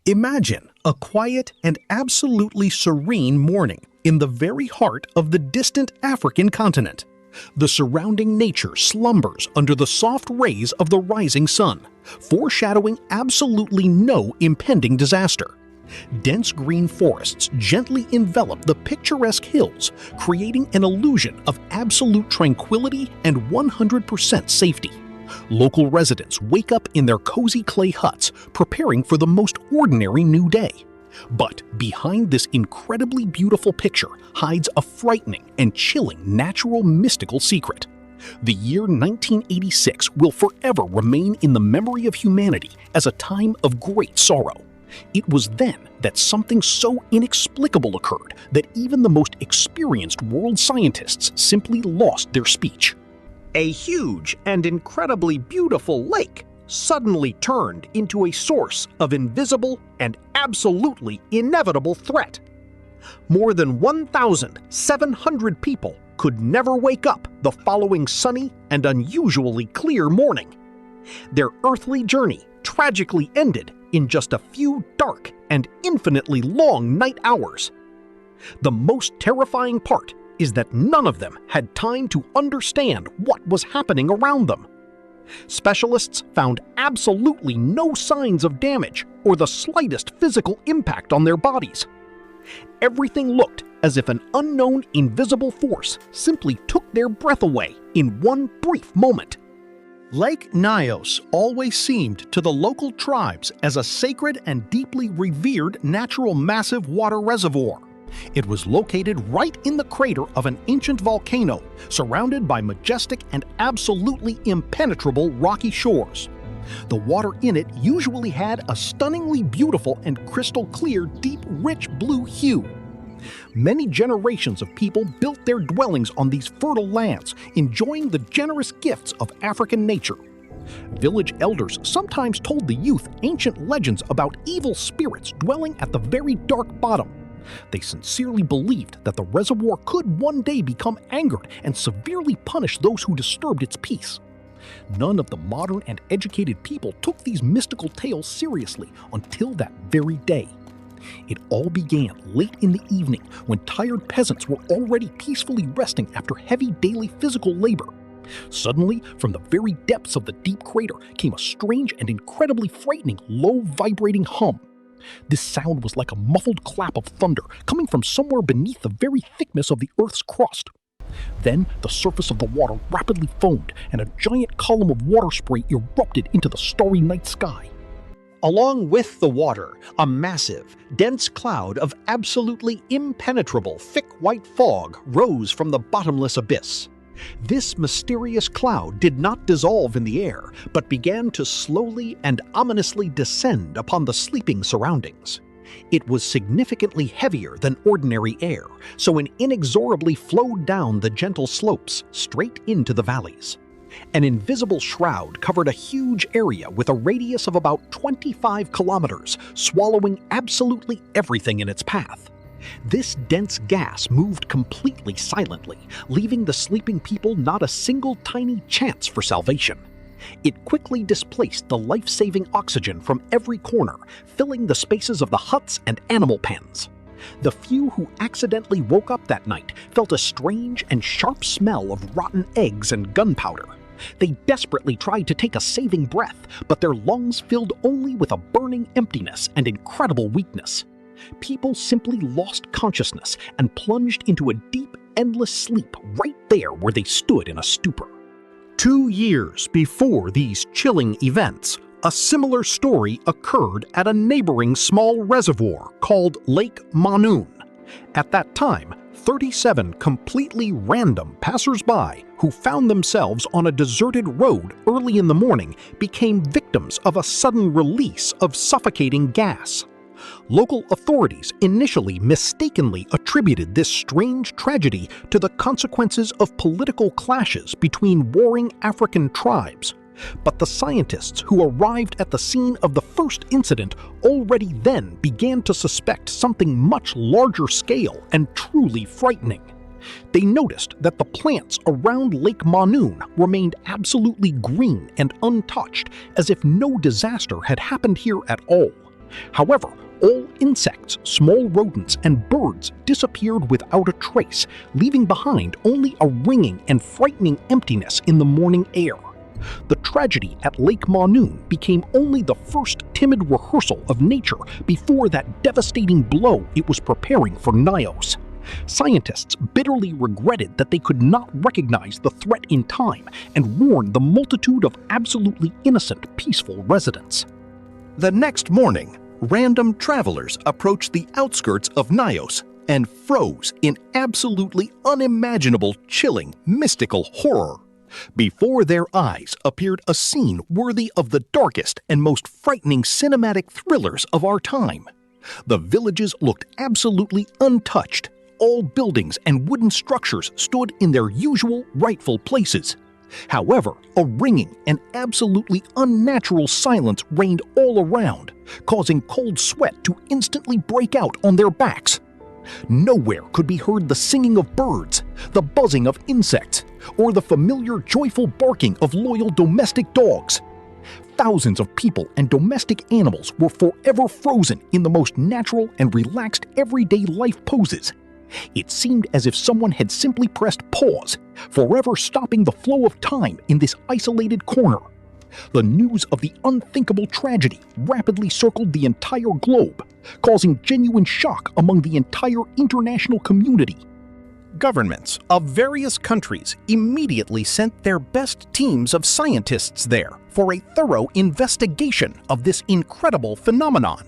Imagine a quiet and absolutely serene morning in the very heart of the distant African continent. The surrounding nature slumbers under the soft rays of the rising sun, foreshadowing absolutely no impending disaster. Dense green forests gently envelop the picturesque hills, creating an illusion of absolute tranquility and 100% safety. Local residents wake up in their cozy clay huts, preparing for the most ordinary new day. But behind this incredibly beautiful picture hides a frightening and chilling natural mystical secret. The year 1986 will forever remain in the memory of humanity as a time of great sorrow. It was then that something so inexplicable occurred that even the most experienced world scientists simply lost their speech. A huge and incredibly beautiful lake suddenly turned into a source of invisible and absolutely inevitable threat. More than 1,700 people could never wake up the following sunny and unusually clear morning. Their earthly journey tragically ended in just a few dark and infinitely long night hours. The most terrifying part is that none of them had time to understand what was happening around them. Specialists found absolutely no signs of damage or the slightest physical impact on their bodies. Everything looked as if an unknown invisible force simply took their breath away in one brief moment. Lake Nyos always seemed to the local tribes as a sacred and deeply revered natural massive water reservoir. It was located right in the crater of an ancient volcano, surrounded by majestic and absolutely impenetrable rocky shores. The water in it usually had a stunningly beautiful and crystal clear, deep, rich blue hue. Many generations of people built their dwellings on these fertile lands, enjoying the generous gifts of African nature. Village elders sometimes told the youth ancient legends about evil spirits dwelling at the very dark bottom. They sincerely believed that the reservoir could one day become angered and severely punish those who disturbed its peace. None of the modern and educated people took these mystical tales seriously until that very day. It all began late in the evening when tired peasants were already peacefully resting after heavy daily physical labor. Suddenly, from the very depths of the deep crater came a strange and incredibly frightening low vibrating hum. This sound was like a muffled clap of thunder coming from somewhere beneath the very thickness of the Earth's crust. Then the surface of the water rapidly foamed and a giant column of water spray erupted into the starry night sky. Along with the water, a massive, dense cloud of absolutely impenetrable thick white fog rose from the bottomless abyss. This mysterious cloud did not dissolve in the air, but began to slowly and ominously descend upon the sleeping surroundings. It was significantly heavier than ordinary air, so it inexorably flowed down the gentle slopes straight into the valleys. An invisible shroud covered a huge area with a radius of about 25 kilometers, swallowing absolutely everything in its path. This dense gas moved completely silently, leaving the sleeping people not a single tiny chance for salvation. It quickly displaced the life-saving oxygen from every corner, filling the spaces of the huts and animal pens. The few who accidentally woke up that night felt a strange and sharp smell of rotten eggs and gunpowder. They desperately tried to take a saving breath, but their lungs filled only with a burning emptiness and incredible weakness. People simply lost consciousness and plunged into a deep, endless sleep right there where they stood in a stupor. 2 years before these chilling events, a similar story occurred at a neighboring small reservoir called Lake Manoon. At that time, 37 completely random passers-by who found themselves on a deserted road early in the morning became victims of a sudden release of suffocating gas. Local authorities initially mistakenly attributed this strange tragedy to the consequences of political clashes between warring African tribes. But the scientists who arrived at the scene of the first incident already then began to suspect something much larger scale and truly frightening. They noticed that the plants around Lake Manoon remained absolutely green and untouched, as if no disaster had happened here at all. However, all insects, small rodents, and birds disappeared without a trace, leaving behind only a ringing and frightening emptiness in the morning air. The tragedy at Lake Manoon became only the first timid rehearsal of nature before that devastating blow it was preparing for Nyos. Scientists bitterly regretted that they could not recognize the threat in time and warned the multitude of absolutely innocent, peaceful residents. The next morning, random travelers approached the outskirts of Nyos and froze in absolutely unimaginable, chilling, mystical horror. Before their eyes appeared a scene worthy of the darkest and most frightening cinematic thrillers of our time. The villages looked absolutely untouched. All buildings and wooden structures stood in their usual rightful places. However, a ringing and absolutely unnatural silence reigned all around, causing cold sweat to instantly break out on their backs. Nowhere could be heard the singing of birds, the buzzing of insects, or the familiar joyful barking of loyal domestic dogs. Thousands of people and domestic animals were forever frozen in the most natural and relaxed everyday life poses. It seemed as if someone had simply pressed pause, forever stopping the flow of time in this isolated corner. The news of the unthinkable tragedy rapidly circled the entire globe, causing genuine shock among the entire international community. Governments of various countries immediately sent their best teams of scientists there for a thorough investigation of this incredible phenomenon.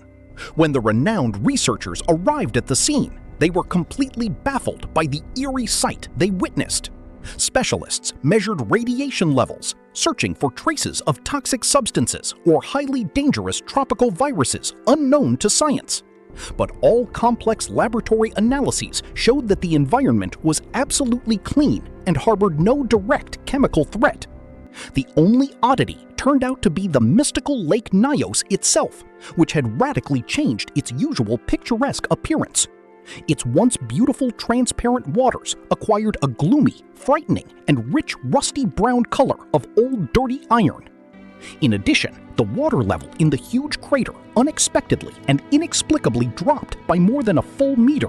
When the renowned researchers arrived at the scene, they were completely baffled by the eerie sight they witnessed. Specialists measured radiation levels, searching for traces of toxic substances or highly dangerous tropical viruses unknown to science. But all complex laboratory analyses showed that the environment was absolutely clean and harbored no direct chemical threat. The only oddity turned out to be the mystical Lake Nyos itself, which had radically changed its usual picturesque appearance. Its once beautiful transparent waters acquired a gloomy, frightening, and rich rusty brown color of old dirty iron. In addition, the water level in the huge crater unexpectedly and inexplicably dropped by more than a full meter.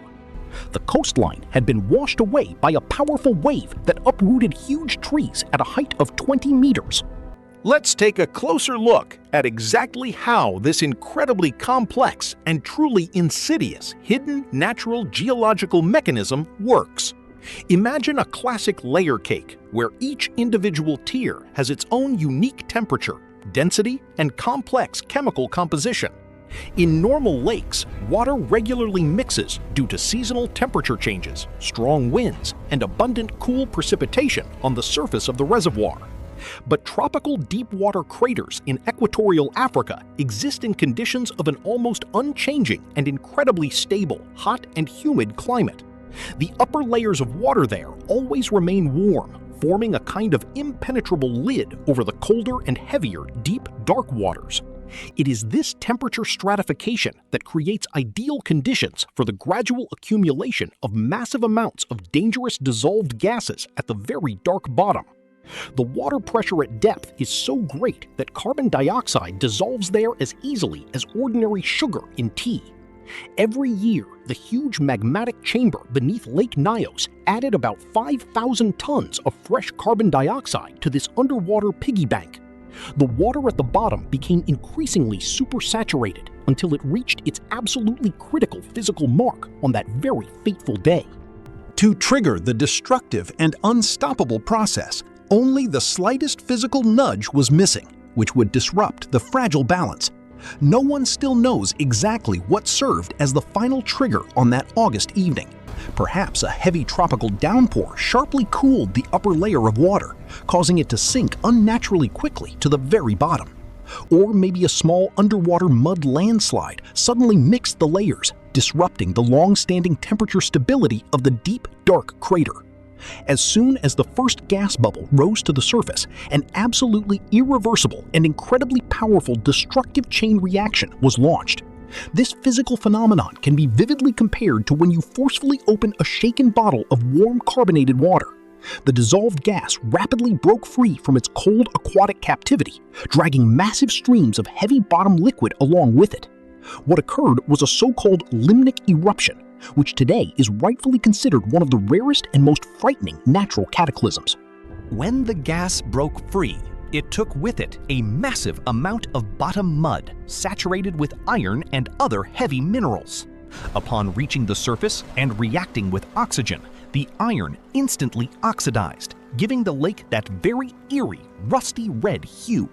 The coastline had been washed away by a powerful wave that uprooted huge trees at a height of 20 meters. Let's take a closer look at exactly how this incredibly complex and truly insidious hidden natural geological mechanism works. Imagine a classic layer cake where each individual tier has its own unique temperature, density, and complex chemical composition. In normal lakes, water regularly mixes due to seasonal temperature changes, strong winds, and abundant cool precipitation on the surface of the reservoir. But tropical deep-water craters in equatorial Africa exist in conditions of an almost unchanging and incredibly stable, hot and humid climate. The upper layers of water there always remain warm, forming a kind of impenetrable lid over the colder and heavier deep, dark waters. It is this temperature stratification that creates ideal conditions for the gradual accumulation of massive amounts of dangerous dissolved gases at the very dark bottom. The water pressure at depth is so great that carbon dioxide dissolves there as easily as ordinary sugar in tea. Every year, the huge magmatic chamber beneath Lake Nyos added about 5,000 tons of fresh carbon dioxide to this underwater piggy bank. The water at the bottom became increasingly supersaturated until it reached its absolutely critical physical mark on that very fateful day. To trigger the destructive and unstoppable process, only the slightest physical nudge was missing, which would disrupt the fragile balance. No one still knows exactly what served as the final trigger on that August evening. Perhaps a heavy tropical downpour sharply cooled the upper layer of water, causing it to sink unnaturally quickly to the very bottom. Or maybe a small underwater mud landslide suddenly mixed the layers, disrupting the long-standing temperature stability of the deep, dark crater. As soon as the first gas bubble rose to the surface, an absolutely irreversible and incredibly powerful destructive chain reaction was launched. This physical phenomenon can be vividly compared to when you forcefully open a shaken bottle of warm carbonated water. The dissolved gas rapidly broke free from its cold aquatic captivity, dragging massive streams of heavy bottom liquid along with it. What occurred was a so-called limnic eruption, which today is rightfully considered one of the rarest and most frightening natural cataclysms. When the gas broke free, it took with it a massive amount of bottom mud saturated with iron and other heavy minerals. Upon reaching the surface and reacting with oxygen, the iron instantly oxidized, giving the lake that very eerie, rusty red hue.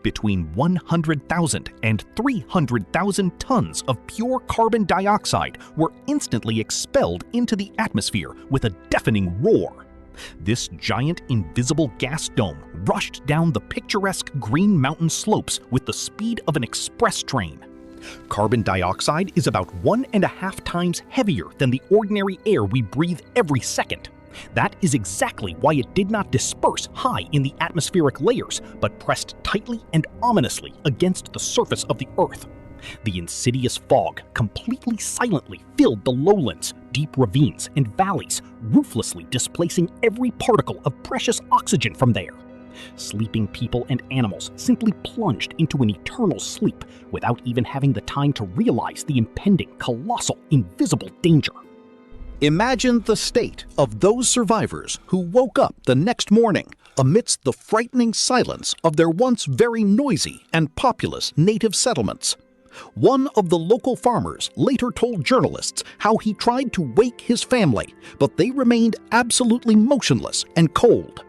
Between 100,000 and 300,000 tons of pure carbon dioxide were instantly expelled into the atmosphere with a deafening roar. This giant invisible gas dome rushed down the picturesque green mountain slopes with the speed of an express train. Carbon dioxide is about 1.5 times heavier than the ordinary air we breathe every second. That is exactly why it did not disperse high in the atmospheric layers, but pressed tightly and ominously against the surface of the Earth. The insidious fog completely silently filled the lowlands, deep ravines, and valleys, ruthlessly displacing every particle of precious oxygen from there. Sleeping people and animals simply plunged into an eternal sleep without even having the time to realize the impending, colossal, invisible danger. Imagine the state of those survivors who woke up the next morning amidst the frightening silence of their once very noisy and populous native settlements. One of the local farmers later told journalists how he tried to wake his family, but they remained absolutely motionless and cold.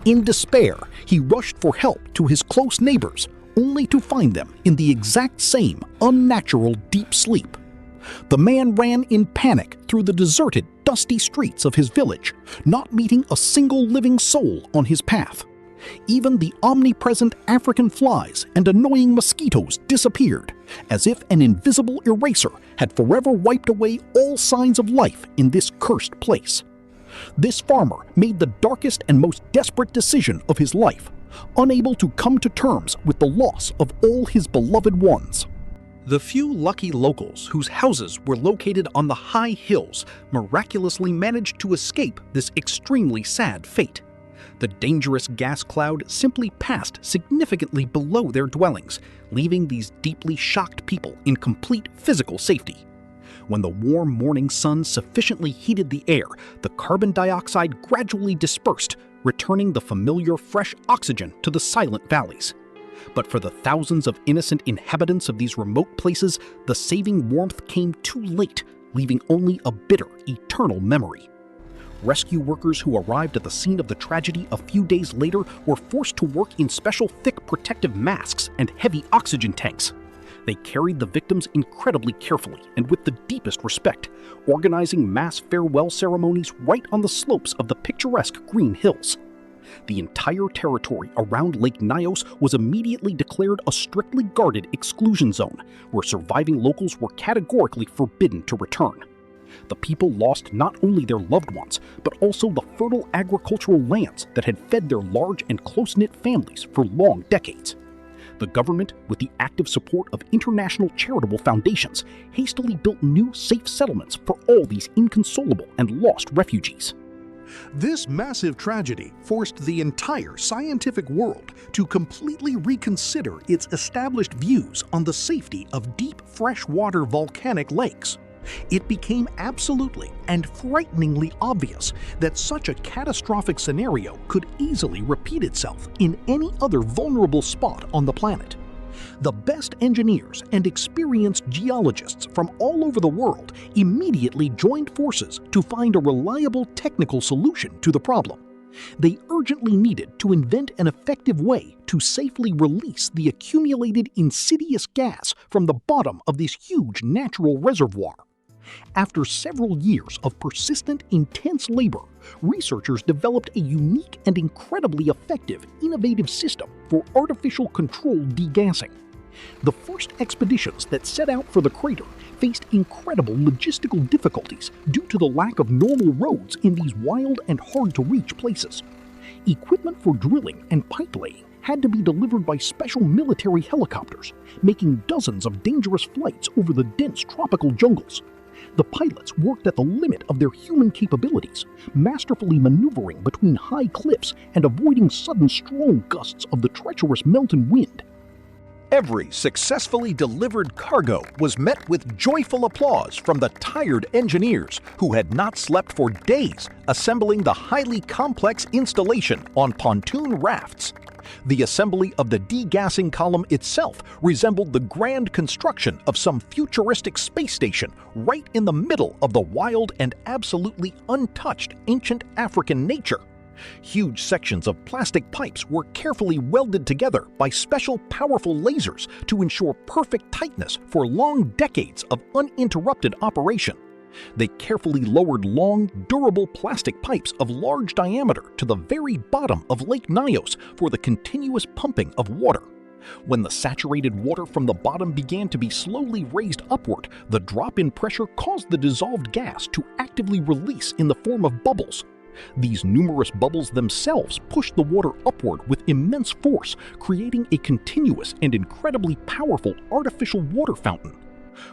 In despair, he rushed for help to his close neighbors, only to find them in the exact same unnatural deep sleep. The man ran in panic through the deserted, dusty streets of his village, not meeting a single living soul on his path. Even the omnipresent African flies and annoying mosquitoes disappeared, as if an invisible eraser had forever wiped away all signs of life in this cursed place. This farmer made the darkest and most desperate decision of his life, unable to come to terms with the loss of all his beloved ones. The few lucky locals whose houses were located on the high hills miraculously managed to escape this extremely sad fate. The dangerous gas cloud simply passed significantly below their dwellings, leaving these deeply shocked people in complete physical safety. When the warm morning sun sufficiently heated the air, the carbon dioxide gradually dispersed, returning the familiar fresh oxygen to the silent valleys. But for the thousands of innocent inhabitants of these remote places, the saving warmth came too late, leaving only a bitter, eternal memory. Rescue workers who arrived at the scene of the tragedy a few days later were forced to work in special thick protective masks and heavy oxygen tanks. They carried the victims incredibly carefully and with the deepest respect, organizing mass farewell ceremonies right on the slopes of the picturesque green hills. The entire territory around Lake Nyos was immediately declared a strictly guarded exclusion zone, where surviving locals were categorically forbidden to return. The people lost not only their loved ones, but also the fertile agricultural lands that had fed their large and close-knit families for long decades. The government, with the active support of international charitable foundations, hastily built new safe settlements for all these inconsolable and lost refugees. This massive tragedy forced the entire scientific world to completely reconsider its established views on the safety of deep freshwater volcanic lakes. It became absolutely and frighteningly obvious that such a catastrophic scenario could easily repeat itself in any other vulnerable spot on the planet. The best engineers and experienced geologists from all over the world immediately joined forces to find a reliable technical solution to the problem. They urgently needed to invent an effective way to safely release the accumulated insidious gas from the bottom of this huge natural reservoir. After several years of persistent, intense labor, researchers developed a unique and incredibly effective, innovative system for artificial controlled degassing. The first expeditions that set out for the crater faced incredible logistical difficulties due to the lack of normal roads in these wild and hard-to-reach places. Equipment for drilling and pipe laying had to be delivered by special military helicopters, making dozens of dangerous flights over the dense tropical jungles. The pilots worked at the limit of their human capabilities, masterfully maneuvering between high cliffs and avoiding sudden strong gusts of the treacherous mountain wind. Every successfully delivered cargo was met with joyful applause from the tired engineers who had not slept for days assembling the highly complex installation on pontoon rafts. The assembly of the degassing column itself resembled the grand construction of some futuristic space station right in the middle of the wild and absolutely untouched ancient African nature. Huge sections of plastic pipes were carefully welded together by special powerful lasers to ensure perfect tightness for long decades of uninterrupted operation. They carefully lowered long, durable plastic pipes of large diameter to the very bottom of Lake Nyos for the continuous pumping of water. When the saturated water from the bottom began to be slowly raised upward, the drop in pressure caused the dissolved gas to actively release in the form of bubbles. These numerous bubbles themselves pushed the water upward with immense force, creating a continuous and incredibly powerful artificial water fountain.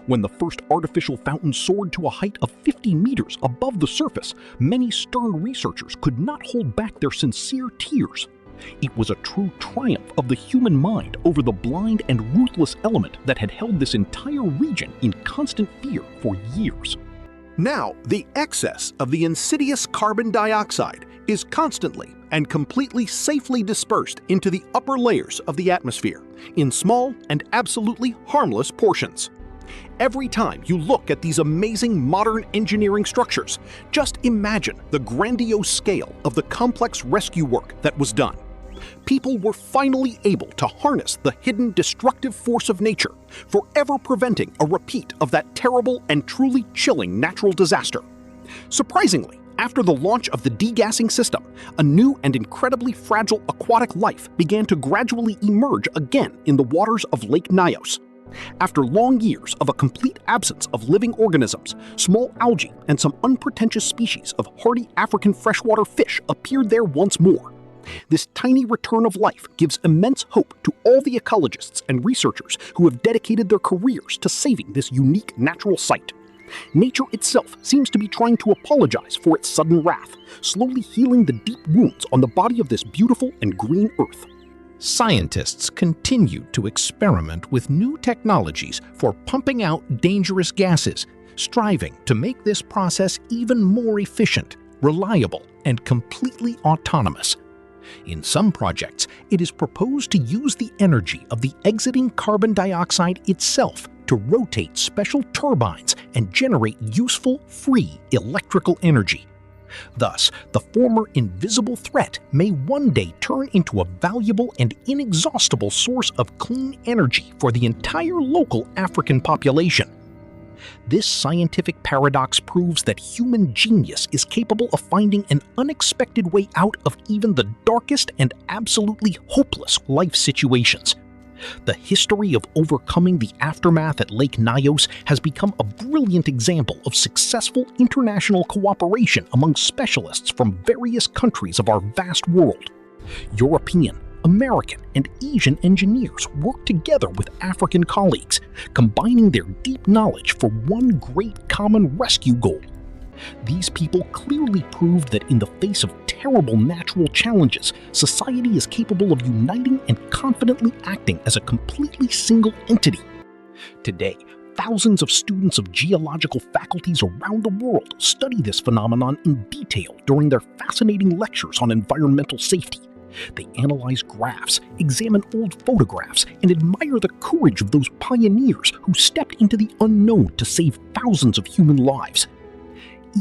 When the first artificial fountain soared to a height of 50 meters above the surface, many stern researchers could not hold back their sincere tears. It was a true triumph of the human mind over the blind and ruthless element that had held this entire region in constant fear for years. Now, the excess of the insidious carbon dioxide is constantly and completely safely dispersed into the upper layers of the atmosphere in small and absolutely harmless portions. Every time you look at these amazing modern engineering structures, just imagine the grandiose scale of the complex rescue work that was done. People were finally able to harness the hidden destructive force of nature, forever preventing a repeat of that terrible and truly chilling natural disaster. Surprisingly, after the launch of the degassing system, a new and incredibly fragile aquatic life began to gradually emerge again in the waters of Lake Nyos. After long years of a complete absence of living organisms, small algae and some unpretentious species of hardy African freshwater fish appeared there once more. This tiny return of life gives immense hope to all the ecologists and researchers who have dedicated their careers to saving this unique natural site. Nature itself seems to be trying to apologize for its sudden wrath, slowly healing the deep wounds on the body of this beautiful and green earth. Scientists continued to experiment with new technologies for pumping out dangerous gases, striving to make this process even more efficient, reliable, and completely autonomous. In some projects, it is proposed to use the energy of the exiting carbon dioxide itself to rotate special turbines and generate useful, free electrical energy. Thus, the former invisible threat may one day turn into a valuable and inexhaustible source of clean energy for the entire local African population. This scientific paradox proves that human genius is capable of finding an unexpected way out of even the darkest and absolutely hopeless life situations. The history of overcoming the aftermath at Lake Nyos has become a brilliant example of successful international cooperation among specialists from various countries of our vast world. European, American, and Asian engineers work together with African colleagues, combining their deep knowledge for one great common rescue goal. These people clearly proved that in the face of terrible natural challenges, society is capable of uniting and confidently acting as a completely single entity. Today, thousands of students of geological faculties around the world study this phenomenon in detail during their fascinating lectures on environmental safety. They analyze graphs, examine old photographs, and admire the courage of those pioneers who stepped into the unknown to save thousands of human lives.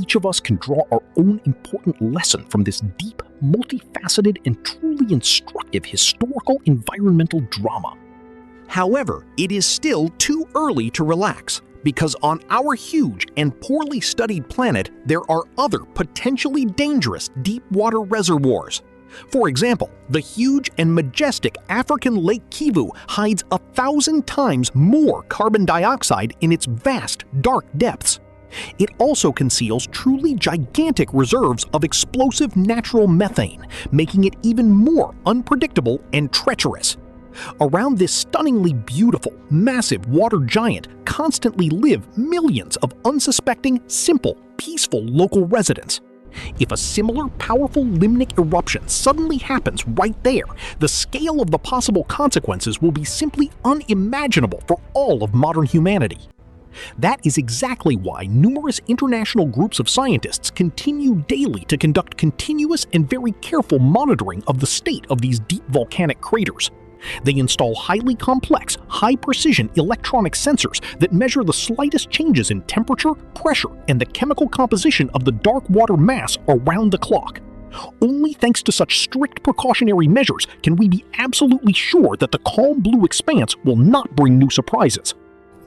Each of us can draw our own important lesson from this deep, multifaceted, and truly instructive historical environmental drama. However, it is still too early to relax, because on our huge and poorly studied planet, there are other potentially dangerous deep water reservoirs. For example, the huge and majestic African Lake Kivu hides 1,000 times more carbon dioxide in its vast, dark depths. It also conceals truly gigantic reserves of explosive natural methane, making it even more unpredictable and treacherous. Around this stunningly beautiful, massive water giant constantly live millions of unsuspecting, simple, peaceful local residents. If a similar powerful limnic eruption suddenly happens right there, the scale of the possible consequences will be simply unimaginable for all of modern humanity. That is exactly why numerous international groups of scientists continue daily to conduct continuous and very careful monitoring of the state of these deep volcanic craters. They install highly complex, high-precision electronic sensors that measure the slightest changes in temperature, pressure, and the chemical composition of the dark water mass around the clock. Only thanks to such strict precautionary measures can we be absolutely sure that the calm blue expanse will not bring new surprises.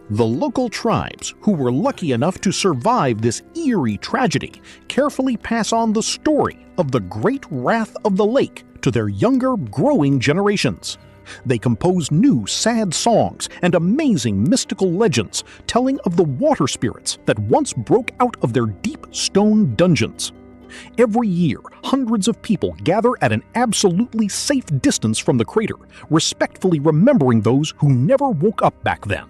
The local tribes, who were lucky enough to survive this eerie tragedy, carefully pass on the story of the great wrath of the lake to their younger, growing generations. They compose new, sad songs and amazing mystical legends telling of the water spirits that once broke out of their deep stone dungeons. Every year, hundreds of people gather at an absolutely safe distance from the crater, respectfully remembering those who never woke up back then.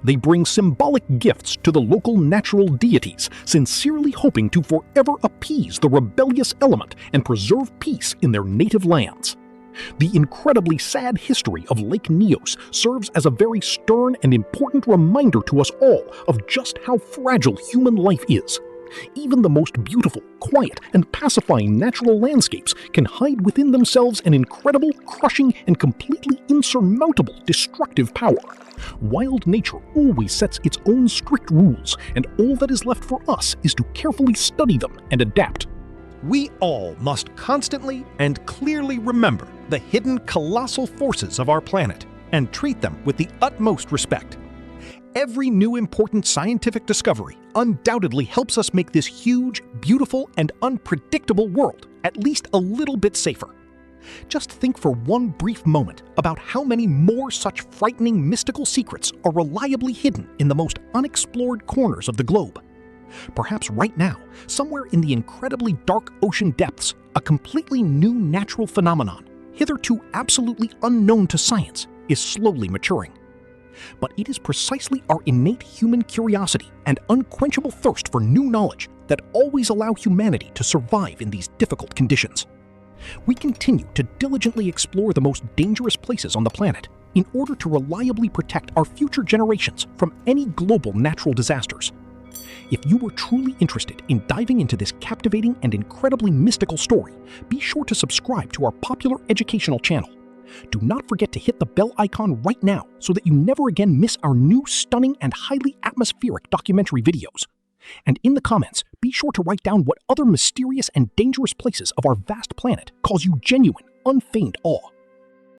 They bring symbolic gifts to the local natural deities, sincerely hoping to forever appease the rebellious element and preserve peace in their native lands. The incredibly sad history of Lake Nyos serves as a very stern and important reminder to us all of just how fragile human life is. Even the most beautiful, quiet, and pacifying natural landscapes can hide within themselves an incredible, crushing, and completely insurmountable destructive power. Wild nature always sets its own strict rules, and all that is left for us is to carefully study them and adapt. We all must constantly and clearly remember the hidden colossal forces of our planet and treat them with the utmost respect. Every new important scientific discovery undoubtedly helps us make this huge, beautiful, and unpredictable world at least a little bit safer. Just think for one brief moment about how many more such frightening mystical secrets are reliably hidden in the most unexplored corners of the globe. Perhaps right now, somewhere in the incredibly dark ocean depths, a completely new natural phenomenon, hitherto absolutely unknown to science, is slowly maturing. But it is precisely our innate human curiosity and unquenchable thirst for new knowledge that always allow humanity to survive in these difficult conditions. We continue to diligently explore the most dangerous places on the planet in order to reliably protect our future generations from any global natural disasters. If you were truly interested in diving into this captivating and incredibly mystical story, be sure to subscribe to our popular educational channel. Do not forget to hit the bell icon right now so that you never again miss our new stunning and highly atmospheric documentary videos. And in the comments, be sure to write down what other mysterious and dangerous places of our vast planet cause you genuine, unfeigned awe.